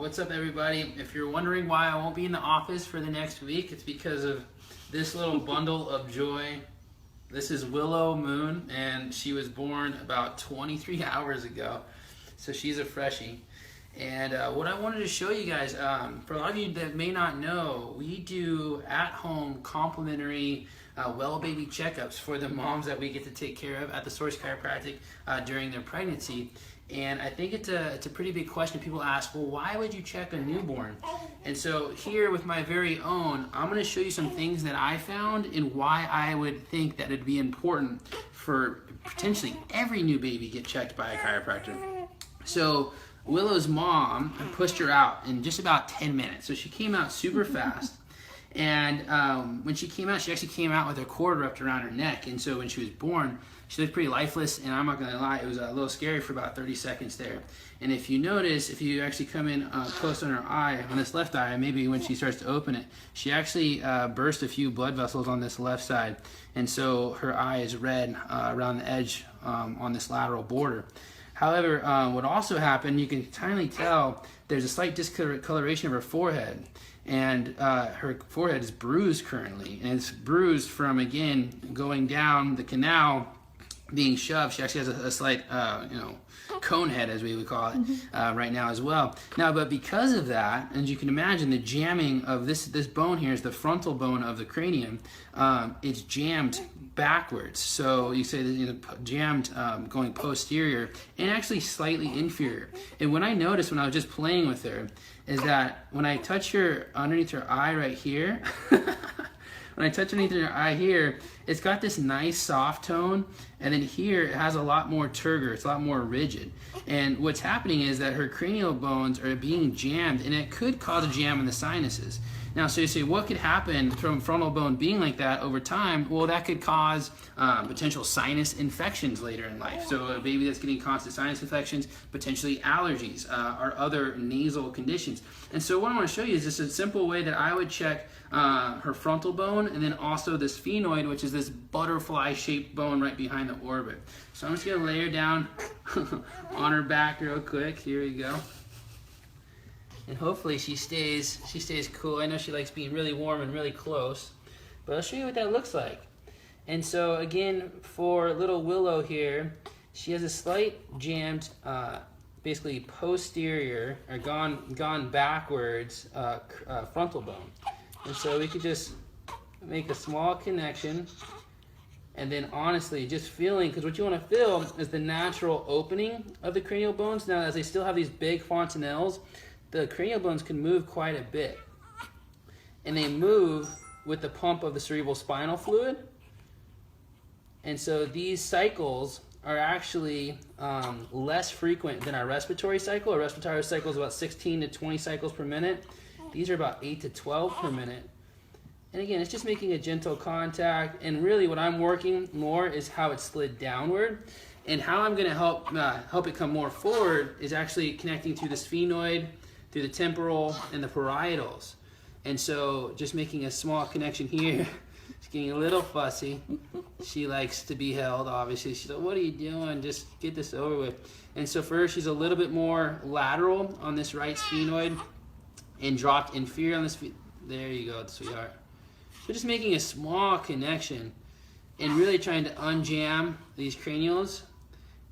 What's up, everybody? If you're wondering why I won't be in the office for the next week, it's because of this little bundle of joy. This is Willow Moon, and she was born about 23 hours ago, so she's a freshie. And what I wanted to show you guys, for a lot of you that may not know, we do at-home complimentary well baby checkups for the moms that we get to take care of at the Source Chiropractic during their pregnancy. And I think it's a pretty big question. People ask, well, why would you check a newborn? And so here with my very own, I'm going to show you some things that I found and why I would think that it'd be important for potentially every new baby get checked by a chiropractor. So Willow's mom, I pushed her out in just about 10 minutes. So she came out super fast. And when she came out, she actually came out with her cord wrapped around her neck. And so when she was born, she looked pretty lifeless, and I'm not going to lie, it was a little scary for about 30 seconds there. And if you notice, if you actually come in close on her eye, on this left eye, maybe when she starts to open it, she actually burst a few blood vessels on this left side. And so her eye is red around the edge on this lateral border. However, what also happened, you can kindly tell there's a slight discoloration of her forehead. And her forehead is bruised currently. And it's bruised from, again, going down the canal, being shoved. She actually has a slight, cone head, as we would call it, right now as well. Now, but because of that, as you can imagine, the jamming of this bone here is the frontal bone of the cranium. It's jammed backwards. So you say that jammed going posterior and actually slightly inferior. And what I noticed when I was just playing with her is that when I touch her underneath her eye right here, when I touch underneath her eye here, it's got this nice soft tone, and then here it has a lot more turgor, it's a lot more rigid. And what's happening is that her cranial bones are being jammed, and it could cause a jam in the sinuses. Now, so you say, what could happen from frontal bone being like that over time? Well, that could cause potential sinus infections later in life. So a baby that's getting constant sinus infections, potentially allergies, or other nasal conditions. And so what I want to show you is just a simple way that I would check her frontal bone, and then also this sphenoid, which is this butterfly-shaped bone right behind the orbit. So I'm just going to lay her down on her back real quick. Here we go. And hopefully she stays cool. I know she likes being really warm and really close, but I'll show you what that looks like. And so again, for little Willow here, she has a slight jammed, basically posterior or gone backwards frontal bone. And so we could just make a small connection, and then honestly just feeling, because what you want to feel is the natural opening of the cranial bones. Now, as they still have these big fontanelles, the cranial bones can move quite a bit, and they move with the pump of the cerebral spinal fluid. And so these cycles are actually less frequent than our respiratory cycle. Our respiratory cycle is about 16 to 20 cycles per minute. These are about 8 to 12 per minute. And again, it's just making a gentle contact, and really what I'm working more is how it slid downward. And how I'm going to help it come more forward is actually connecting through the sphenoid, through the temporal, and the parietals. And so just making a small connection here. She's getting a little fussy. She likes to be held, obviously. She's like, what are you doing? Just get this over with. And so for her, she's a little bit more lateral on this right sphenoid and dropped inferior on this. There you go, sweetheart. So just making a small connection and really trying to unjam these cranials.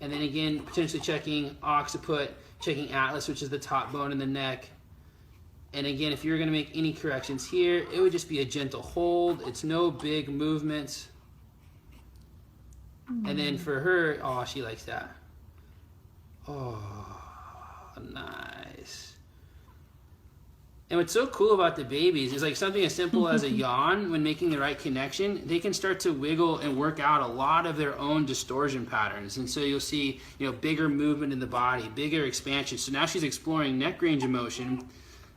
And then again, potentially checking occiput, checking atlas, which is the top bone in the neck. And again, if you're going to make any corrections here, it would just be a gentle hold. It's no big movements. And then for her, oh, she likes that. Oh, nice. And what's so cool about the babies is like something as simple as a yawn, when making the right connection, they can start to wiggle and work out a lot of their own distortion patterns. And so you'll see, bigger movement in the body, bigger expansion. So now she's exploring neck range of motion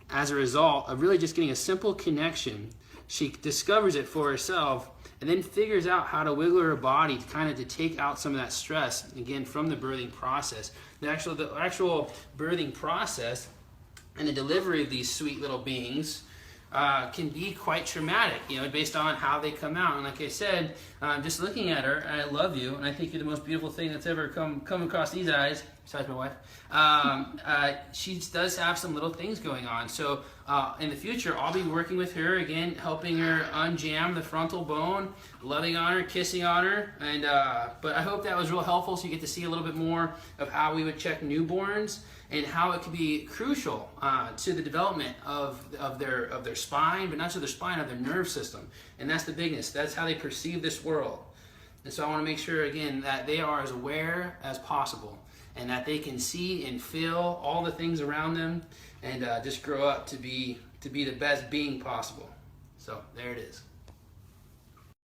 as a result of really just getting a simple connection. She discovers it for herself and then figures out how to wiggle her body to take out some of that stress, again, from the birthing process. The actual birthing process and the delivery of these sweet little beings can be quite traumatic, based on how they come out. And like I said, just looking at her, I love you, and I think you're the most beautiful thing that's ever come across these eyes. besides my wife, she does have some little things going on. So in the future, I'll be working with her again, helping her unjam the frontal bone, loving on her, kissing on her, and but I hope that was real helpful, so you get to see a little bit more of how we would check newborns and how it could be crucial to the development of their spine, but not just their spine, of their nerve system. And that's the bigness. That's how they perceive this world. And so I want to make sure, again, that they are as aware as possible and that they can see and feel all the things around them and just grow up to be the best being possible. So there it is.